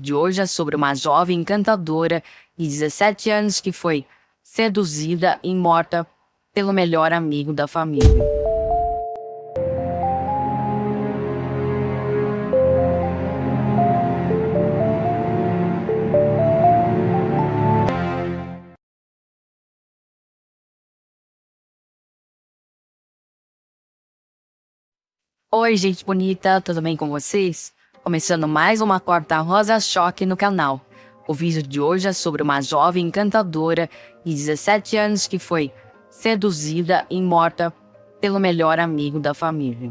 de hoje é sobre uma jovem encantadora de 17 anos que foi seduzida e morta pelo melhor amigo da família. Oi, gente bonita, tudo bem com vocês? Começando mais uma Quarta Rosa Choque no canal. O vídeo de hoje é sobre uma jovem encantadora de 17 anos que foi seduzida e morta pelo melhor amigo da família.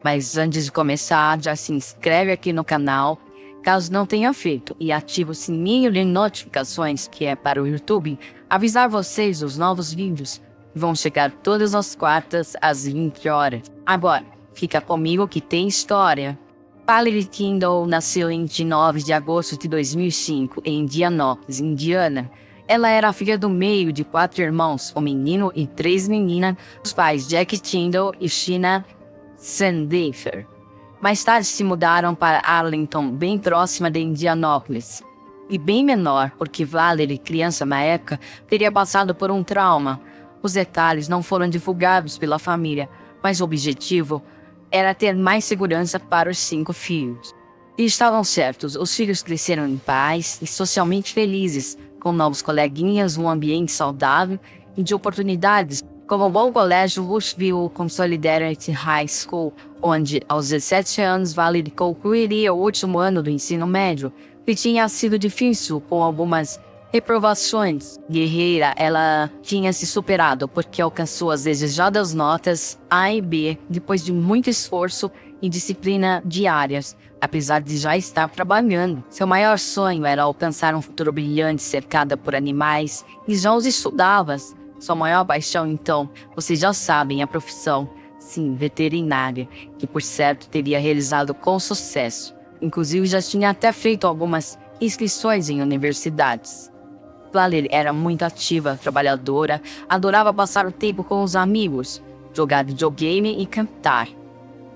Mas antes de começar, já se inscreve aqui no canal, caso não tenha feito, e ativa o sininho de notificações, que é para o YouTube avisar vocês dos novos vídeos. Vão chegar todas as quartas às 20 horas. Agora, fica comigo que tem história. Valerie Kendall nasceu em 29 de agosto de 2005 em Indianópolis, Indiana. Ela era a filha do meio de 4 irmãos, um menino e 3 meninas, os pais Jack Kendall e Sheena Sandifer. Mais tarde se mudaram para Arlington, bem próxima de Indianópolis. E bem menor, porque Valerie, criança na época, teria passado por um trauma. Os detalhes não foram divulgados pela família, mas o objetivo era ter mais segurança para os 5 filhos. E estavam certos, os filhos cresceram em paz e socialmente felizes, com novos coleguinhas, um ambiente saudável e de oportunidades, como o bom colégio Rushville Consolidated High School, onde aos 17 anos Valerie concluiria o último ano do ensino médio, que tinha sido difícil com algumas reprovações. Guerreira, ela tinha se superado porque alcançou as desejadas notas A e B depois de muito esforço e disciplina diárias, apesar de já estar trabalhando. Seu maior sonho era alcançar um futuro brilhante cercada por animais e já os estudava. Sua maior paixão, então, vocês já sabem a profissão, sim, veterinária, que por certo teria realizado com sucesso. Inclusive já tinha até feito algumas inscrições em universidades. Valerie era muito ativa, trabalhadora, adorava passar o tempo com os amigos, jogar videogame e cantar.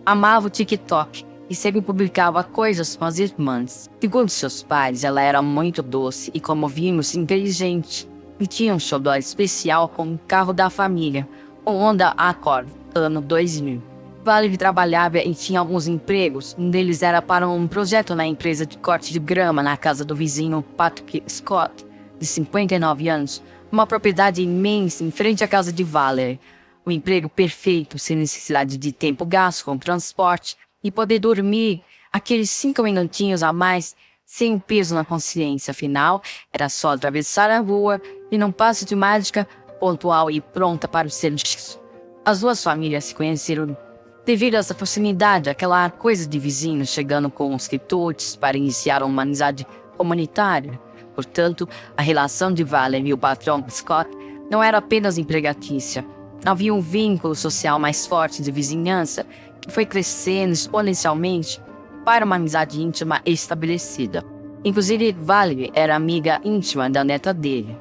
Amava o TikTok e sempre publicava coisas com as irmãs. Segundo seus pais, ela era muito doce e, como vimos, inteligente. E tinha um xodó especial com o carro da família, o Honda Accord, ano 2000. Valerie trabalhava e tinha alguns empregos. Um deles era para um projeto na empresa de corte de grama na casa do vizinho Patrick Scott, de 59 anos, uma propriedade imensa em frente à casa de Valerie. Um emprego perfeito, sem necessidade de tempo gasto com transporte e poder dormir aqueles 5 minutinhos a mais sem um peso na consciência. Afinal, era só atravessar a rua e num passo de mágica, pontual e pronta para o serviço. As duas famílias se conheceram devido a essa proximidade, aquela coisa de vizinhos chegando com os quitutes para iniciar uma amizade comunitária. Portanto, a relação de Valerie e o patrão Scott não era apenas empregatícia. Havia um vínculo social mais forte de vizinhança que foi crescendo exponencialmente para uma amizade íntima estabelecida. Inclusive, Valerie era amiga íntima da neta dele.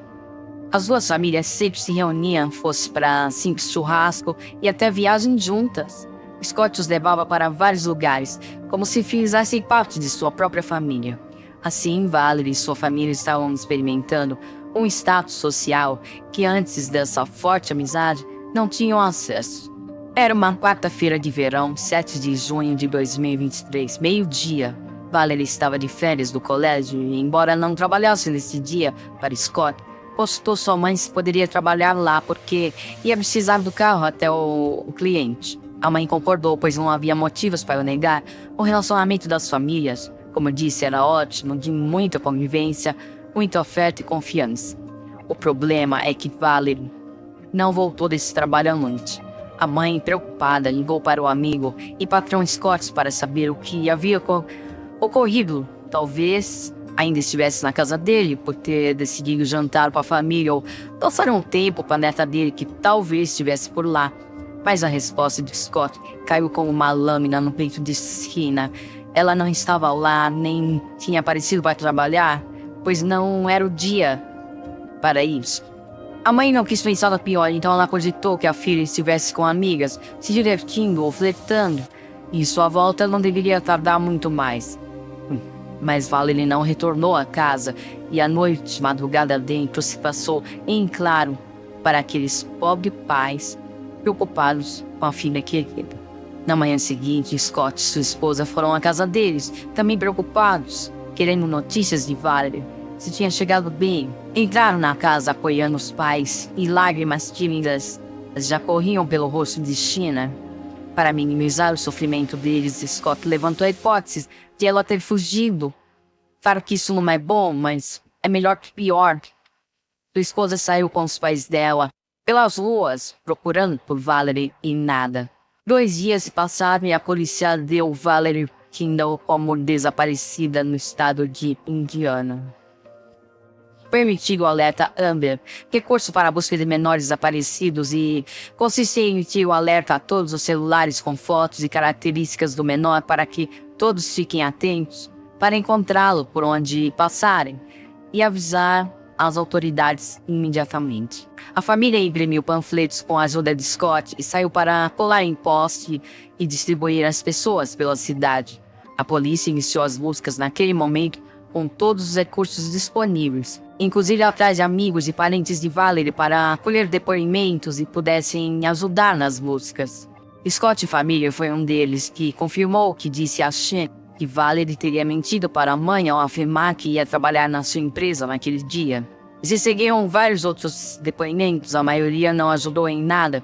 As duas famílias sempre se reuniam, fosse para simples churrasco e até viagem juntas. Scott os levava para vários lugares, como se fizessem parte de sua própria família. Assim, Valerie e sua família estavam experimentando um status social que antes dessa forte amizade não tinham acesso. Era uma quarta-feira de verão, 7 de junho de 2023, meio-dia. Valerie estava de férias do colégio e, embora não trabalhasse nesse dia para Scott, consultou sua mãe se poderia trabalhar lá porque ia precisar do carro até o cliente. A mãe concordou, pois não havia motivos para negar. O relacionamento das famílias, como eu disse, era ótimo, de muita convivência, muita oferta e confiança. O problema é que Valerie não voltou desse trabalho à noite. A mãe, preocupada, ligou para o amigo e patrão Scott para saber o que havia ocorrido. Talvez ainda estivesse na casa dele por ter decidido jantar com a família ou passar um tempo com a neta dele que talvez estivesse por lá. Mas a resposta de Scott caiu como uma lâmina no peito de Sheena. Ela não estava lá, nem tinha aparecido para trabalhar, pois não era o dia para isso. A mãe não quis pensar no pior, então ela cogitou que a filha estivesse com amigas, se divertindo ou flertando, e sua volta não deveria tardar muito mais. Mas Valerie não retornou à casa e a noite de madrugada dentro se passou em claro para aqueles pobres pais preocupados com a filha querida. Na manhã seguinte, Scott e sua esposa foram à casa deles, também preocupados, querendo notícias de Valerie. Se tinha chegado bem. Entraram na casa apoiando os pais e lágrimas tímidas já corriam pelo rosto de Sheena. Para minimizar o sofrimento deles, Scott levantou a hipótese de ela ter fugido. Claro que isso não é bom, mas é melhor que pior. Sua esposa saiu com os pais dela pelas ruas, procurando por Valerie e nada. 2 dias se passaram e a polícia deu Valerie Kendall como desaparecida no estado de Indiana. Permitiu o alerta Amber, recurso para a busca de menores desaparecidos, e consiste em emitir o alerta a todos os celulares com fotos e características do menor para que todos fiquem atentos para encontrá-lo por onde passarem e avisar as autoridades imediatamente. A família imprimiu panfletos com a ajuda de Scott e saiu para colar em poste e distribuir às pessoas pela cidade. A polícia iniciou as buscas naquele momento com todos os recursos disponíveis, inclusive atrás de amigos e parentes de Valerie para colher depoimentos e pudessem ajudar nas buscas. Scott e família foi um deles que confirmou que disse a Shen que Valerie teria mentido para a mãe ao afirmar que ia trabalhar na sua empresa naquele dia. Se seguiam vários outros depoimentos, a maioria não ajudou em nada.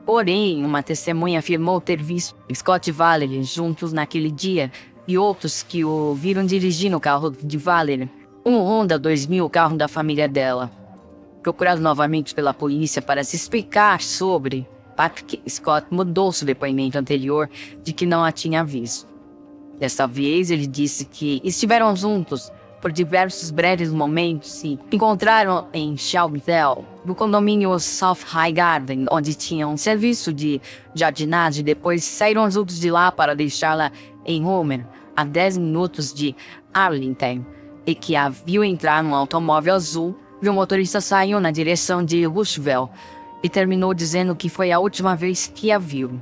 Porém, uma testemunha afirmou ter visto Scott e Valerie juntos naquele dia e outros que o viram dirigindo o carro de Valerie, um Honda 2000, carro da família dela. Procurado novamente pela polícia para se explicar sobre, Patrick Scott mudou seu depoimento anterior de que não a tinha visto. Dessa vez, ele disse que estiveram juntos por diversos breves momentos e se encontraram em Shelbyville, no condomínio South High Garden, onde tinham um serviço de jardinagem. Depois saíram juntos de lá para deixá-la em Homer, a 10 minutos de Arlington, e que a viu entrar num automóvel azul e o motorista saiu na direção de Rushville e terminou dizendo que foi a última vez que a viu.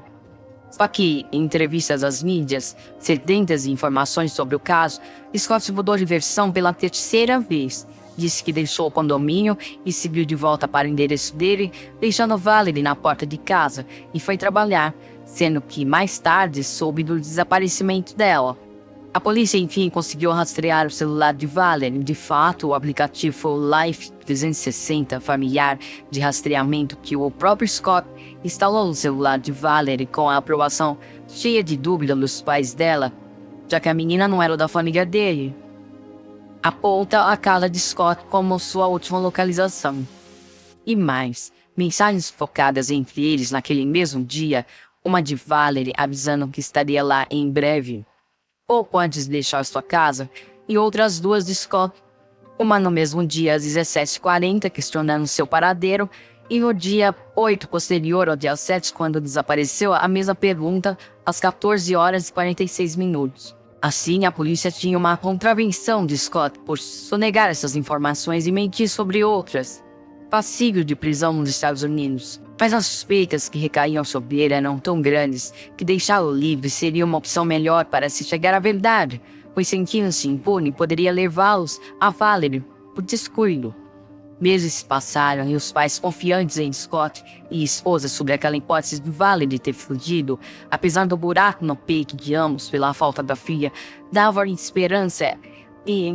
Só que, em entrevistas às mídias, sedentas de informações sobre o caso, Scott mudou de versão pela 3ª vez. Disse que deixou o condomínio e seguiu de volta para o endereço dele, deixando Valerie na porta de casa, e foi trabalhar, sendo que mais tarde soube do desaparecimento dela. A polícia, enfim, conseguiu rastrear o celular de Valerie. De fato, o aplicativo Life 360 familiar de rastreamento que o próprio Scott instalou no celular de Valerie com a aprovação cheia de dúvida dos pais dela, já que a menina não era da família dele, aponta a casa de Scott como sua última localização. E mais, mensagens focadas entre eles naquele mesmo dia, uma de Valerie avisando que estaria lá em breve, pouco antes de deixar sua casa, e outras 2 de Scott, uma no mesmo dia às 17h40, questionando seu paradeiro, e no dia 8 posterior ao dia 7, quando desapareceu, a mesma pergunta às 14h46. Assim, a polícia tinha uma contravenção de Scott por sonegar essas informações e mentir sobre outras, passível de prisão nos Estados Unidos. Mas as suspeitas que recaíam sobre ele eram tão grandes que deixá-lo livre seria uma opção melhor para se chegar à verdade, pois sentindo-se impune poderia levá-los a Valerie por descuido. Meses se passaram e os pais, confiantes em Scott e esposa sobre aquela hipótese de Valerie ter fugido, apesar do buraco no peito de ambos pela falta da filha, davam esperança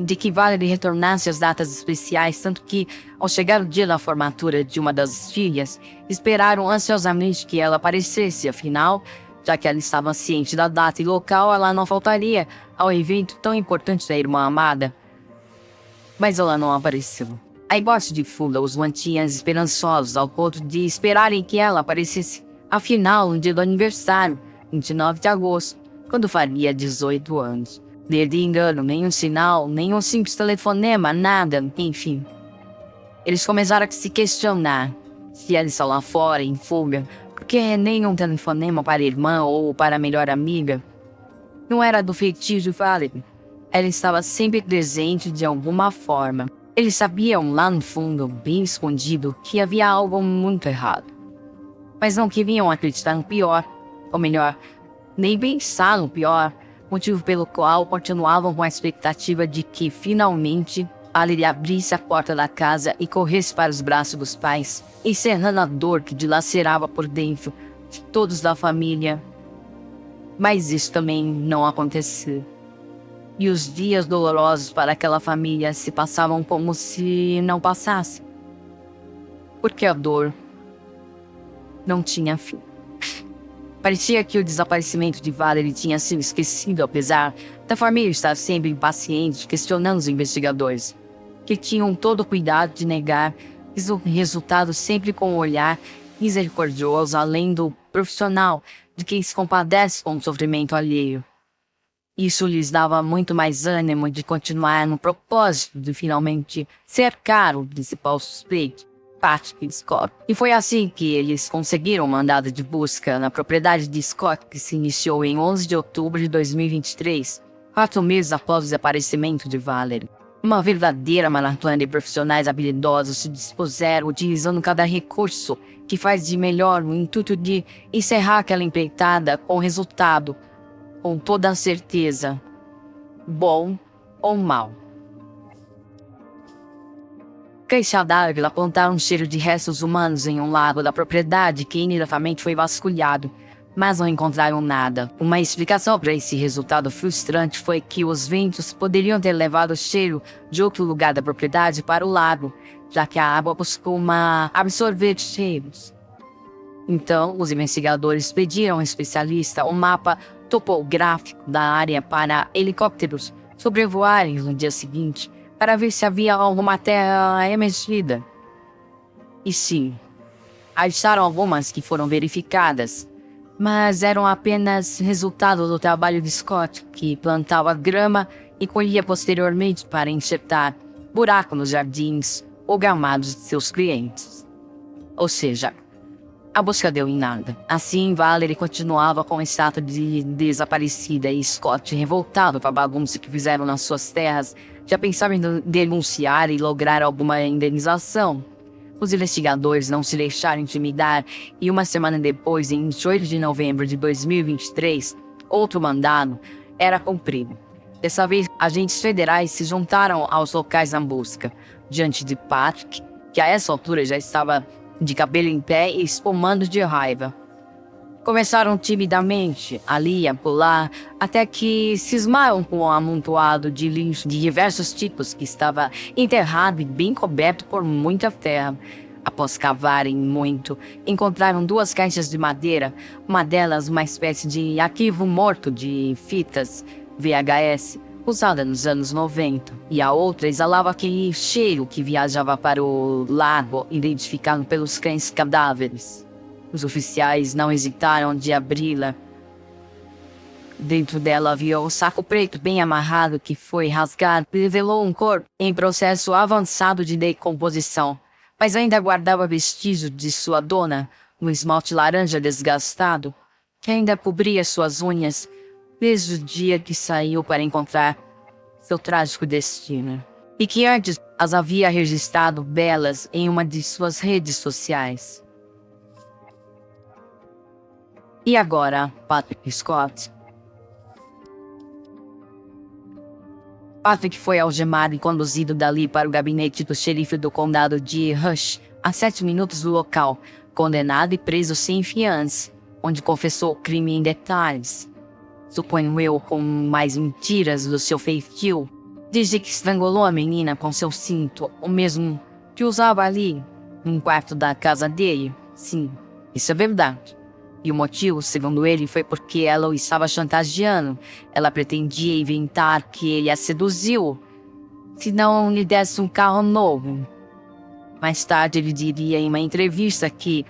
de que Valerie retornasse às datas especiais, tanto que, ao chegar o dia da formatura de uma das filhas, esperaram ansiosamente que ela aparecesse. Afinal, já que ela estava ciente da data e local, ela não faltaria ao evento tão importante da irmã amada. Mas ela não apareceu. A hipótese de fuga os mantinha esperançosos ao ponto de esperarem que ela aparecesse, afinal, no dia do aniversário, 29 de agosto, quando faria 18 anos. Desde engano, nenhum sinal, nenhum simples telefonema, nada, enfim. Eles começaram a se questionar se ela está lá fora, em fuga, porque nenhum telefonema para a irmã ou para a melhor amiga. Não era do feitio de Valerie. Ela estava sempre presente de alguma forma. Eles sabiam lá no fundo, bem escondido, que havia algo muito errado. Mas não queriam acreditar no pior, ou melhor, nem pensar no pior, motivo pelo qual continuavam com a expectativa de que, finalmente, Valerie abrisse a porta da casa e corresse para os braços dos pais, encerrando a dor que dilacerava por dentro de todos da família. Mas isso também não aconteceu. E os dias dolorosos para aquela família se passavam como se não passassem. Porque a dor não tinha fim. Parecia que o desaparecimento de Valerie tinha sido esquecido, apesar da família estar sempre impaciente, questionando os investigadores, que tinham todo o cuidado de negar o resultado sempre com um olhar misericordioso, além do profissional de quem se compadece com o sofrimento alheio. Isso lhes dava muito mais ânimo de continuar no propósito de finalmente cercar o principal suspeito, Patrick Scott. E foi assim que eles conseguiram o mandado de busca na propriedade de Scott, que se iniciou em 11 de outubro de 2023, 4 meses após o desaparecimento de Valerie. Uma verdadeira maratona de profissionais habilidosos se dispuseram utilizando cada recurso que faz de melhor no intuito de encerrar aquela empreitada com resultado, com toda certeza, bom ou mau. Cães d'água apontaram um cheiro de restos humanos em um lago da propriedade que imediatamente foi vasculhado, mas não encontraram nada. Uma explicação para esse resultado frustrante foi que os ventos poderiam ter levado o cheiro de outro lugar da propriedade para o lago, já que a água costuma absorver cheiros. Então, os investigadores pediram ao especialista um mapa topográfico da área para helicópteros sobrevoarem no dia seguinte, para ver se havia alguma terra emergida. E sim, acharam algumas que foram verificadas, mas eram apenas resultado do trabalho de Scott, que plantava grama e colhia posteriormente para enxertar buracos nos jardins ou gramados de seus clientes. Ou seja, a busca deu em nada. Assim, Valerie continuava com o status de desaparecida e Scott, revoltado com a bagunça que fizeram nas suas terras, já pensava em denunciar e lograr alguma indenização. Os investigadores não se deixaram intimidar e uma semana depois, em 28 de novembro de 2023, outro mandado era cumprido. Dessa vez, agentes federais se juntaram aos locais na busca, diante de Patrick, que a essa altura já estava de cabelo em pé e espumando de raiva. Começaram timidamente, ali e acolá, até que cismaram com um amontoado de lixo de diversos tipos que estava enterrado e bem coberto por muita terra. Após cavarem muito, encontraram 2 caixas de madeira, uma delas uma espécie de arquivo morto de fitas VHS, usada nos anos 90, e a outra exalava aquele cheiro que viajava para o lago, identificado pelos cães cadáveres. Os oficiais não hesitaram de abri-la. Dentro dela havia um saco preto bem amarrado que foi rasgado e revelou um corpo em processo avançado de decomposição, mas ainda guardava vestígios de sua dona, um esmalte laranja desgastado, que ainda cobria suas unhas desde o dia que saiu para encontrar seu trágico destino, e que antes as havia registrado belas em uma de suas redes sociais. E agora, Patrick Scott. Patrick foi algemado e conduzido dali para o gabinete do xerife do condado de Rush, a 7 minutos do local, condenado e preso sem fiança, onde confessou o crime em detalhes. Suponho eu, com mais mentiras do seu feitio, disse que estrangulou a menina com seu cinto, o mesmo que usava ali, no quarto da casa dele. Sim, isso é verdade. E o motivo, segundo ele, foi porque ela o estava chantageando. Ela pretendia inventar que ele a seduziu, se não lhe desse um carro novo. Mais tarde ele diria em uma entrevista que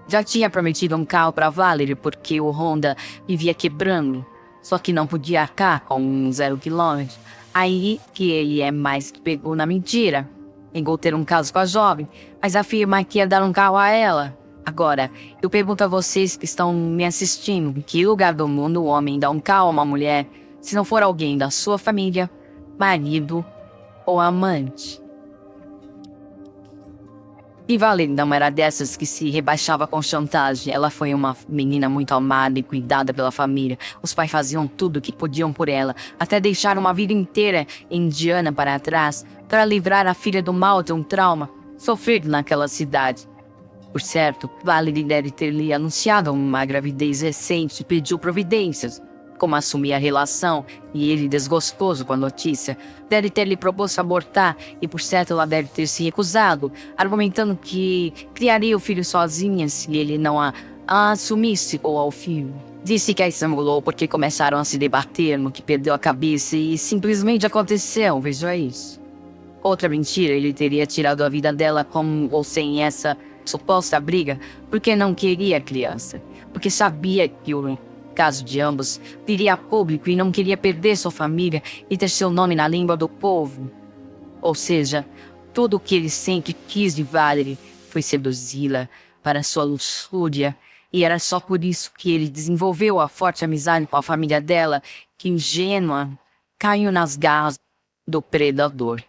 já tinha prometido um carro para Valerie porque o Honda vivia quebrando, só que não podia arcar com 0 km. Aí que ele é mais que pegou na mentira. Negou ter um caso com a jovem, mas afirma que ia dar um carro a ela. Agora, eu pergunto a vocês que estão me assistindo, em que lugar do mundo o homem dá um carro a uma mulher, se não for alguém da sua família, marido ou amante? E Valerie não era dessas que se rebaixava com chantagem. Ela foi uma menina muito amada e cuidada pela família. Os pais faziam tudo o que podiam por ela, até deixar uma vida inteira indiana para trás, para livrar a filha do mal de um trauma sofrido naquela cidade. Por certo, Valerie deve ter lhe anunciado uma gravidez recente e pediu providências, como assumir a relação, e ele, desgostoso com a notícia, deve ter lhe proposto abortar, e por certo ela deve ter se recusado, argumentando que criaria o filho sozinha se ele não a assumisse ou ao filho. Disse que a estrangulou porque começaram a se debater, no que perdeu a cabeça e simplesmente aconteceu, veja isso. Outra mentira, ele teria tirado a vida dela com ou sem essa suposta briga, porque não queria a criança, porque sabia que o caso de ambos viria a público e não queria perder sua família e ter seu nome na língua do povo. Ou seja, tudo o que ele sempre quis de Valerie foi seduzi-la para sua luxúria, e era só por isso que ele desenvolveu a forte amizade com a família dela, que ingênua caiu nas garras do predador.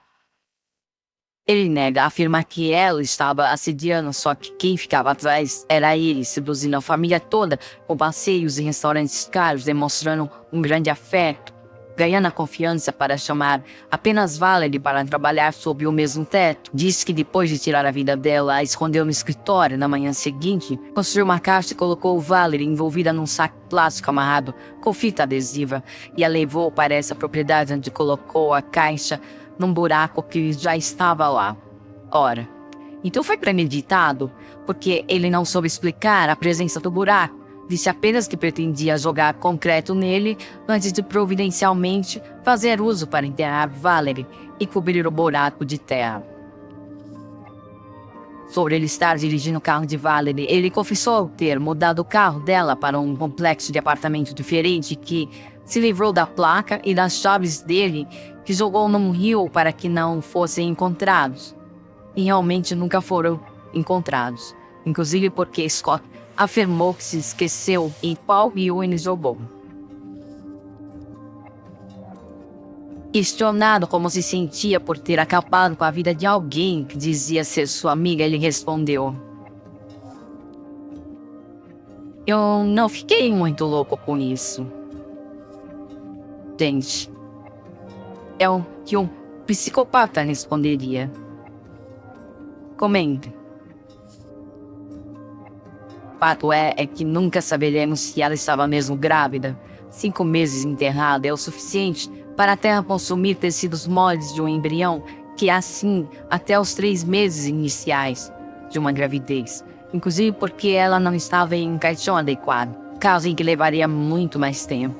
Ele nega, afirma que ela estava assediando, só que quem ficava atrás era ele, seduzindo a família toda com passeios em restaurantes caros, demonstrando um grande afeto, ganhando a confiança para chamar apenas Valerie para trabalhar sob o mesmo teto. Diz que depois de tirar a vida dela, a escondeu no escritório. Na manhã seguinte, construiu uma caixa e colocou Valerie envolvida num saco plástico amarrado com fita adesiva e a levou para essa propriedade onde colocou a caixa num buraco que já estava lá. Ora, então foi premeditado, porque ele não soube explicar a presença do buraco. Disse apenas que pretendia jogar concreto nele antes de providencialmente fazer uso para enterrar Valerie e cobrir o buraco de terra. Sobre ele estar dirigindo o carro de Valerie, ele confessou ter mudado o carro dela para um complexo de apartamento diferente, que se livrou da placa e das chaves dele, que jogou num rio para que não fossem encontrados. E realmente nunca foram encontrados, inclusive porque Scott afirmou que se esqueceu em qual rio ele jogou. Questionado como se sentia por ter acabado com a vida de alguém que dizia ser sua amiga, ele respondeu: "Eu não fiquei muito louco com isso. Gente, é o que um psicopata responderia. Comente. Fato é que nunca saberemos se ela estava mesmo grávida. 5 meses enterrada é o suficiente para a terra consumir tecidos moles de um embrião, que é assim até os 3 meses iniciais de uma gravidez, inclusive porque ela não estava em um caixão adequado, caso em que levaria muito mais tempo.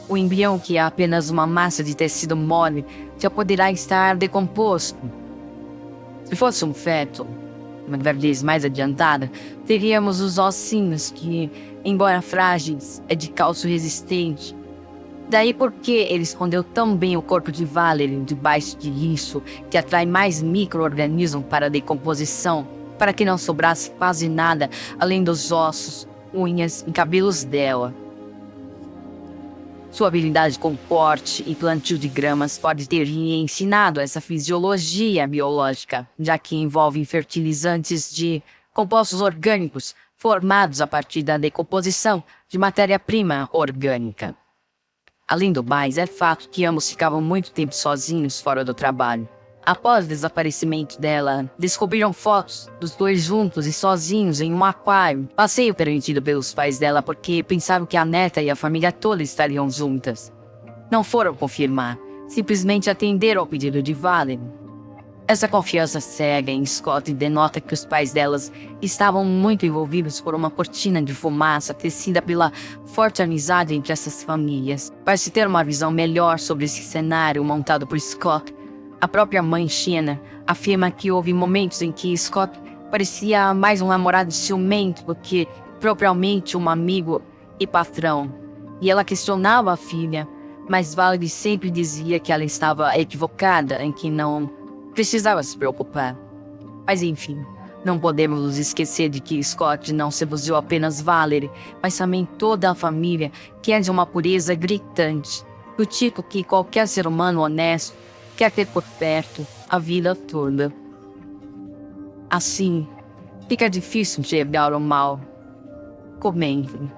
O embrião, que é apenas uma massa de tecido mole, já poderá estar decomposto. Se fosse um feto, uma gravidez mais adiantada, teríamos os ossinhos que, embora frágeis, é de cálcio resistente. Daí porque ele escondeu tão bem o corpo de Valerie debaixo de lixo, que atrai mais micro-organismos para a decomposição, para que não sobrasse quase nada além dos ossos, unhas e cabelos dela. Sua habilidade com corte e plantio de gramas pode ter lhe ensinado essa fisiologia biológica, já que envolve fertilizantes de compostos orgânicos formados a partir da decomposição de matéria-prima orgânica. Além do mais, é fato que ambos ficavam muito tempo sozinhos fora do trabalho. Após o desaparecimento dela, descobriram fotos dos dois juntos e sozinhos em um aquário, passeio permitido pelos pais dela porque pensavam que a neta e a família toda estariam juntas. Não foram confirmar, simplesmente atenderam ao pedido de Valerie. Essa confiança cega em Scott denota que os pais delas estavam muito envolvidos por uma cortina de fumaça tecida pela forte amizade entre essas famílias. Para se ter uma visão melhor sobre esse cenário montado por Scott, a própria mãe Shanna afirma que houve momentos em que Scott parecia mais um namorado ciumento do que propriamente um amigo e patrão. E ela questionava a filha, mas Valerie sempre dizia que ela estava equivocada, em que não precisava se preocupar. Mas enfim, não podemos nos esquecer de que Scott não seduziu apenas Valerie, mas também toda a família, que é de uma pureza gritante, do tipo que qualquer ser humano honesto quer ter por perto a vida toda. Assim, Fica difícil enxergar o mal. Comendo.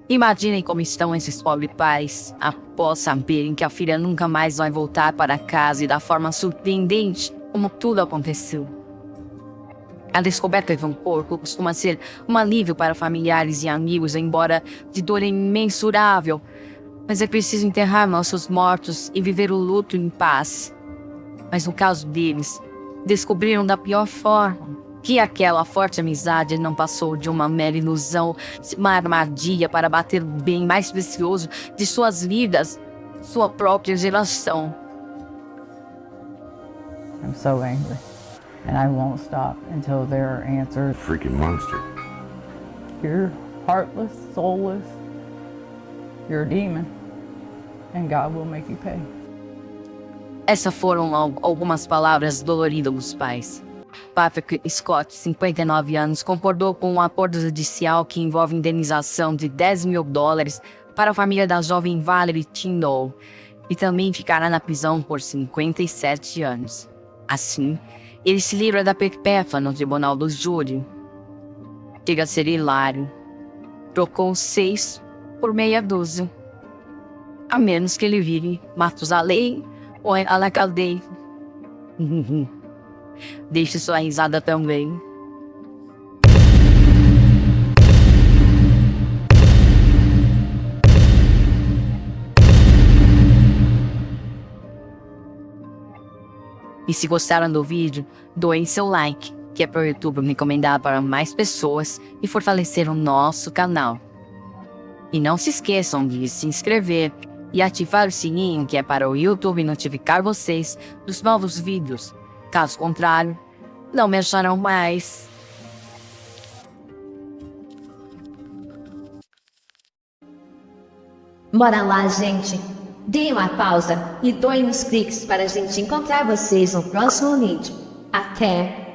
Imaginem como estão esses pobres pais após saberem que a filha nunca mais vai voltar para casa e da forma surpreendente como tudo aconteceu. A descoberta de um corpo costuma ser um alívio para familiares e amigos, embora de dor imensurável. Mas é preciso enterrar nossos mortos e viver o luto em paz. Mas no caso deles, descobriram da pior forma que aquela forte amizade não passou de uma mera ilusão, uma armadilha para bater o bem mais precioso de suas vidas, sua própria geração. I'm so angry, and I won't stop until there are answers. Freaking monster. You're heartless, soulless. You're a demon, and God will make you pay. Essas foram algumas palavras doloridas dos pais. Patrick Scott, 59 anos, concordou com um acordo judicial que envolve indenização de $10 mil para a família da jovem Valerie Tyndall e também ficará na prisão por 57 anos. Assim, ele se livra da perpétua no tribunal do júri. Chega a ser hilário. Trocou 6 por meia dúzia. A menos que ele vire Matusalém ou Alacaldei. Deixe sua risada também. E se gostaram do vídeo, doem seu like, que é para o YouTube me recomendar para mais pessoas e fortalecer o nosso canal. E não se esqueçam de se inscrever e ativar o sininho, que é para o YouTube notificar vocês dos novos vídeos. Caso contrário, não me acharão mais. Bora lá, gente. Deem uma pausa e doem nos cliques para a gente encontrar vocês no próximo vídeo. Até!